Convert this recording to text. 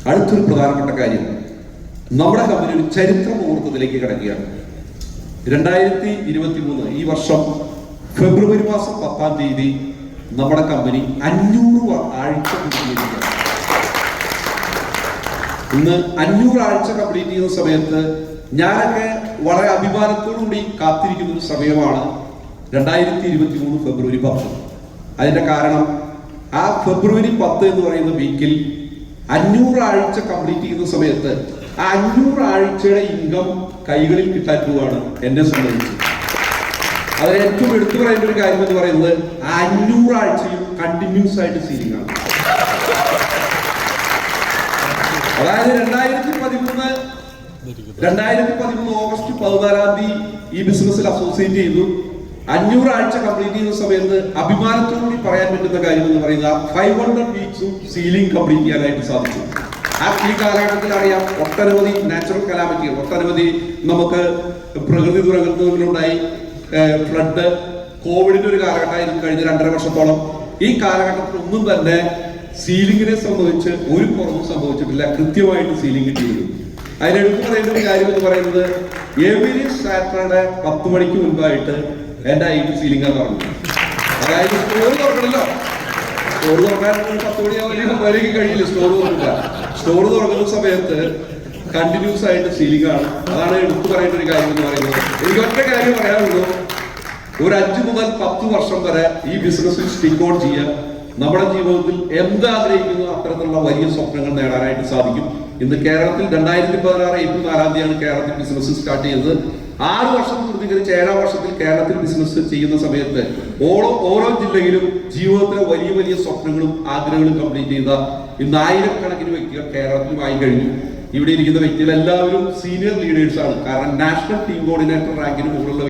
അടുത്തൊരു പ്രധാനപ്പെട്ട കാര്യം, നമ്മുടെ കമ്പനി ഒരു ചരിത്ര മുഹൂർത്തത്തിലേക്ക് കിടക്കുകയാണ്. 2023 ഈ വർഷം ഫെബ്രുവരി മാസം 10-ാം തീയതി നമ്മുടെ കമ്പനി 500 ആഴ്ച പൂർത്തീകരിക്കുകയാണ്. ഇന്ന് 500 ആഴ്ച കംപ്ലീറ്റ് ചെയ്യുന്ന സമയത്ത് ഞാനൊക്കെ വളരെ അഭിമാനത്തോടുകൂടി കാത്തിരിക്കുന്ന ഒരു സമയമാണ് 2023 ഫെബ്രുവരി 10. അതിന്റെ കാരണം ആ ഫെബ്രുവരി 10 എന്ന് പറയുന്ന വീക്കിൽ 500 ആഴ്ച കംപ്ലീറ്റ് ചെയ്യുന്ന സമയത്ത് ആ 500 ആഴ്ചയുടെ ഇൻകം കൈകളിൽ കിട്ടാൻ പോവുകയാണ് എന്നെ സംബന്ധിച്ച്. അതിൽ ഏറ്റവും എടുത്തു പറയേണ്ട ഒരു കാര്യം എന്ന് പറയുന്നത് ആ 500 ആഴ്ചയും കണ്ടിന്യൂസ് ആയിട്ട് സീലിംഗ് ആണ്. അതായത് 2013 ഓഗസ്റ്റ് 14-ാം തീയതി ഈ ബിസിനസ്സിൽ അസോസിയേറ്റ് ചെയ്തു. 500 ആഴ്ച കംപ്ലീറ്റ് ചെയ്യുന്ന സമയത്ത് അഭിമാനത്തോടുകൂടി പറയാൻ പറ്റുന്ന കാര്യം എന്ന് പറയുന്നത് 500 വീക്സും സീലിംഗ് കംപ്ലീറ്റ് ചെയ്യാനായിട്ട് സാധിച്ചു. ഈ കാലഘട്ടത്തിൽ അറിയാം, ഒട്ടനവധി നാച്ചുറൽ കലാമിറ്റികൾ, ഒട്ടനവധി നമുക്ക് പ്രകൃതി ദുരന്തങ്ങളുണ്ടായി. ഫ്ലഡ്, കോവിഡിന്റെ ഒരു കാലഘട്ടമായിരുന്നു കഴിഞ്ഞ 2.5 വർഷത്തോളം. ഈ കാലഘട്ടത്തിൽ ഒന്നും തന്നെ സീലിംഗിനെ സംബന്ധിച്ച് ഒരു കുറവും സംഭവിച്ചിട്ടില്ല. കൃത്യമായിട്ട് സീലിംഗ് കിട്ടിയിരുന്നു. അതിനെടുത്ത് പറയേണ്ട ഒരു കാര്യം എന്ന് പറയുന്നത് എവരി സാറ്റർഡേ 10 മണിക്ക് മുൻപായിട്ട് എന്റെ ഐഡി സീലിംഗ് പറഞ്ഞു. അതായത് സ്റ്റോർ തുറക്കണല്ലോ, സ്റ്റോർ തുറക്കാൻ 10 മണിയാവുമ്പോൾ കഴിയില്ല, സ്റ്റോർ തുറക്കില്ല. സ്റ്റോർ തുറക്കുന്ന സമയത്ത് കണ്ടിന്യൂസ് ആയിട്ട് സീലിംഗ് ആണ്. അതാണ് എടുത്തു പറയേണ്ട ഒരു കാര്യം എന്ന് പറയുന്നത്. എനിക്ക് ഒറ്റ കാര്യം പറയാനുള്ളൂ, ഒരു 5 മുതൽ 10 വർഷം വരെ ഈ ബിസിനസ്സിൽ സ്റ്റിക്ക് ഔട്ട് ചെയ്യാൻ നമ്മുടെ ജീവിതത്തിൽ എന്താഗ്രഹിക്കുന്നു അത്തരത്തിലുള്ള വലിയ സ്വപ്നങ്ങൾ നേടാനായിട്ട് സാധിക്കും. ഇന്ന് കേരളത്തിൽ 2016 ഏപ്രിൽ 4-ാം തീയതിയാണ് കേരളത്തിൽ ബിസിനസ് സ്റ്റാർട്ട് ചെയ്തത്. 6 വർഷം പൂർത്തീകരിച്ച് 7-ാം വർഷത്തിൽ കേരളത്തിൽ ബിസിനസ് ചെയ്യുന്ന സമയത്ത് ഓരോ ജില്ലയിലും ജീവിതത്തിലെ വലിയ വലിയ സ്വപ്നങ്ങളും ആഗ്രഹങ്ങളും കംപ്ലീറ്റ് ചെയ്ത ഇന്ന് 1000-കണക്കിന് വ്യക്തികൾ കേരളത്തിലുമായി കഴിഞ്ഞു. ഇവിടെ ഇരിക്കുന്ന വ്യക്തികൾ എല്ലാവരും സീനിയർ ലീഡേഴ്സ് ആണ്. കാരണം നാഷണൽ ടീം കോർഡിനേറ്റർ റാങ്കിന് മുകളിലുള്ള